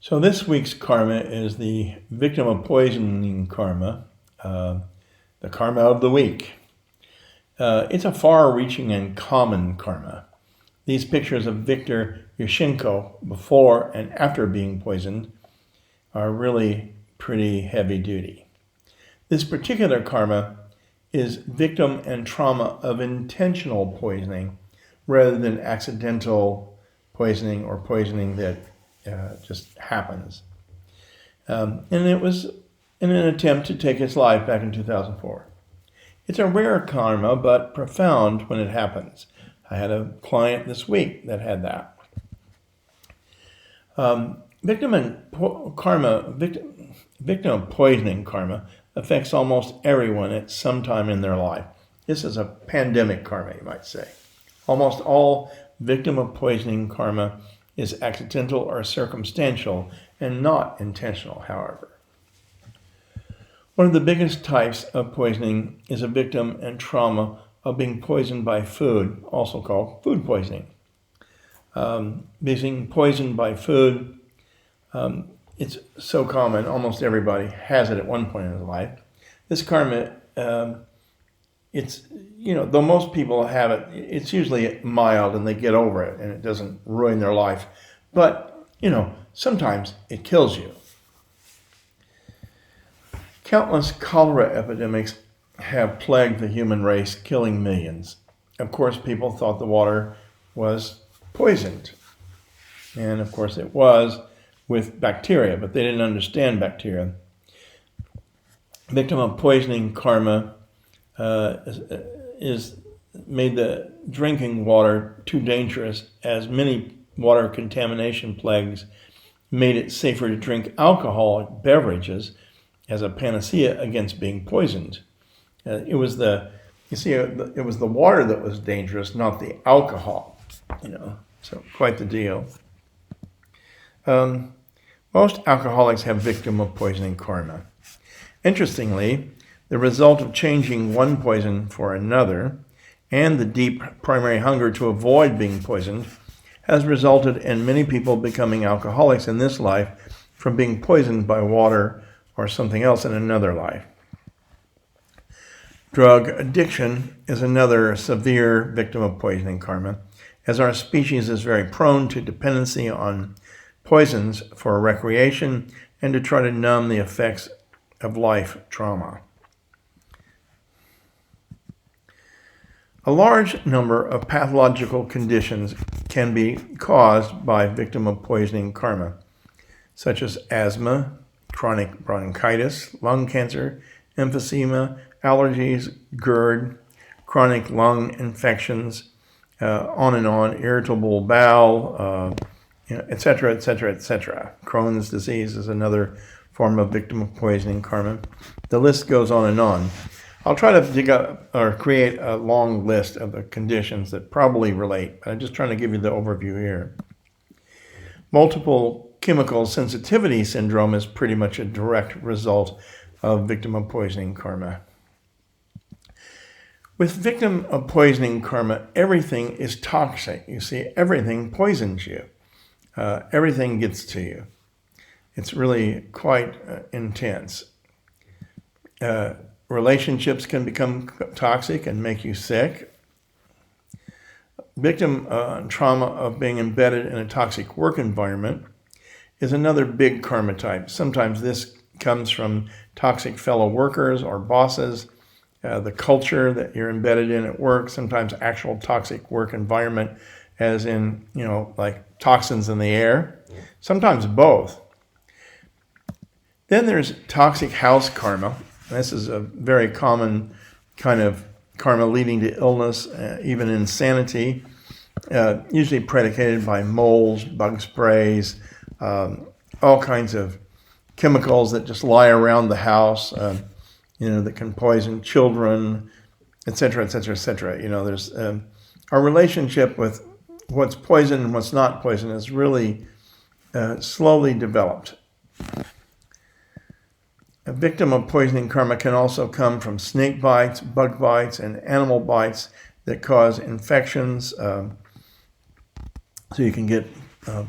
So this week's karma is the victim of poisoning karma, the karma of the week. It's a far-reaching and common karma. These pictures of Viktor Yushchenko before and after being poisoned are really pretty heavy duty. This particular karma is victim and trauma of intentional poisoning rather than accidental poisoning or poisoning that just happens. And it was in an attempt to take his life back in 2004. It's a rare karma, but profound when it happens. I had a client this week that had that. Victim of poisoning karma affects almost everyone at some time in their life. This is a pandemic karma, you might say. Almost all victim of poisoning karma is accidental or circumstantial and not intentional, however. One of the biggest types of poisoning is a victim and trauma of being poisoned by food, also called food poisoning. Being poisoned by food, it's so common, almost everybody has it at one point in their life. This karma, though most people have it, it's usually mild and they get over it and it doesn't ruin their life. But, sometimes it kills you. Countless cholera epidemics have plagued the human race, killing millions. Of course, people thought the water was poisoned. And of course it was with bacteria, but they didn't understand bacteria. Victim of poisoning karma is made the drinking water too dangerous, as many water contamination plagues made it safer to drink alcoholic beverages as a panacea against being poisoned. It was the water that was dangerous, not the alcohol. So quite the deal. Most alcoholics have victim of poisoning karma. Interestingly, the result of changing one poison for another and the deep primary hunger to avoid being poisoned has resulted in many people becoming alcoholics in this life from being poisoned by water or something else in another life. Drug addiction is another severe victim of poisoning karma, as our species is very prone to dependency on poisons for recreation and to try to numb the effects of life trauma. A large number of pathological conditions can be caused by victim of poisoning karma, such as asthma, chronic bronchitis, lung cancer, emphysema, allergies, GERD, chronic lung infections, on and on, irritable bowel, etc., etc., etc. Crohn's disease is another form of victim of poisoning karma. The list goes on and on. I'll try to dig up or create a long list of the conditions that probably relate, but I'm just trying to give you the overview here. Multiple chemical sensitivity syndrome is pretty much a direct result of victim of poisoning karma. With victim of poisoning karma, everything is toxic. You see, everything poisons you. Everything gets to you. It's really quite intense. Relationships can become toxic and make you sick. Victim trauma of being embedded in a toxic work environment is another big karma type. Sometimes this comes from toxic fellow workers or bosses, the culture that you're embedded in at work, sometimes actual toxic work environment, as in, like toxins in the air, sometimes both. Then there's toxic house karma. This is a very common kind of karma leading to illness, even insanity, usually predicated by moles, bug sprays, all kinds of chemicals that just lie around the house, that can poison children, etc., etc., etc. There's our relationship with what's poison and what's not poison is really slowly developed. A victim of poisoning karma can also come from snake bites, bug bites, and animal bites that cause infections. So you can get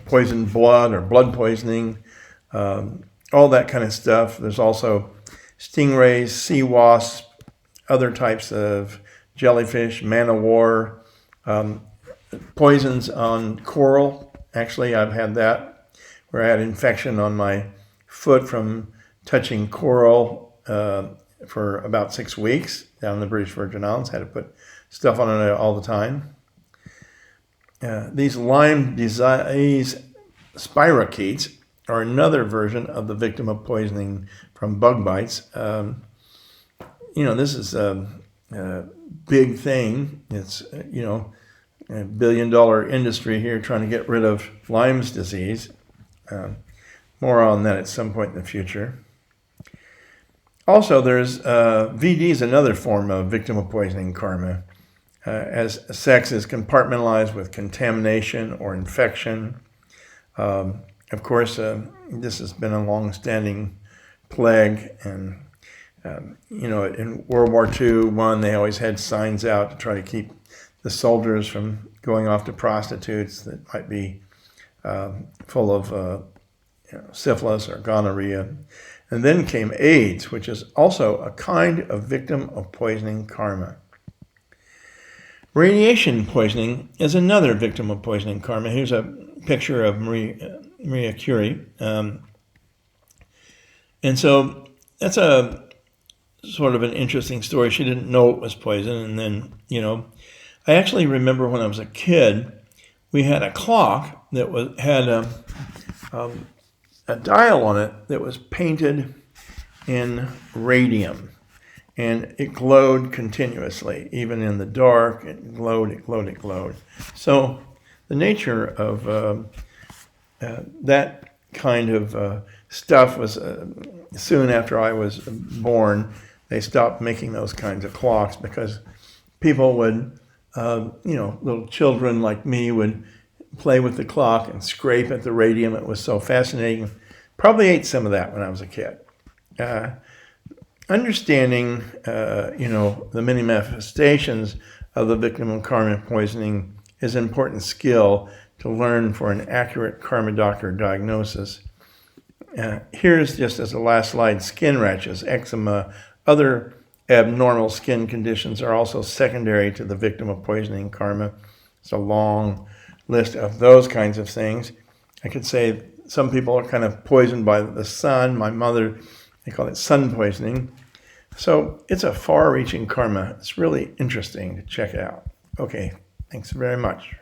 poisoned blood or blood poisoning, all that kind of stuff. There's also stingrays, sea wasps, other types of jellyfish, man o' war, poisons on coral. Actually, I've had that, where I had infection on my foot from touching coral for about 6 weeks down in the British Virgin Islands. Had to put stuff on it all the time. These Lyme disease spirochetes are another version of the victim of poisoning from bug bites. This is a big thing. It's, a billion-dollar industry here trying to get rid of Lyme's disease. More on that at some point in the future. Also, there's VD is another form of victim of poisoning karma, as sex is compartmentalized with contamination or infection. Of course, this has been a long-standing plague, and in World War II, they always had signs out to try to keep the soldiers from going off to prostitutes that might be full of syphilis or gonorrhea. And then came AIDS, which is also a kind of victim of poisoning karma. Radiation poisoning is another victim of poisoning karma. Here's a picture of Maria Curie. And so that's a sort of an interesting story. She didn't know it was poison. And then, I actually remember when I was a kid, we had a clock that had a dial on it that was painted in radium, and it glowed continuously. Even in the dark, it glowed. So the nature of that kind of stuff was soon after I was born, they stopped making those kinds of clocks because people would, little children like me would play with the clock and scrape at the radium. It was so fascinating. Probably ate some of that when I was a kid. Understanding, the many manifestations of the victim of karma poisoning is an important skill to learn for an accurate karma doctor diagnosis. Here's just as a last slide, skin rashes, eczema, other abnormal skin conditions are also secondary to the victim of poisoning karma. It's a long list of those kinds of things. I could say some people are kind of poisoned by the sun. My mother, they call it sun poisoning. So it's a far-reaching karma. It's really interesting to check out. Okay, thanks very much.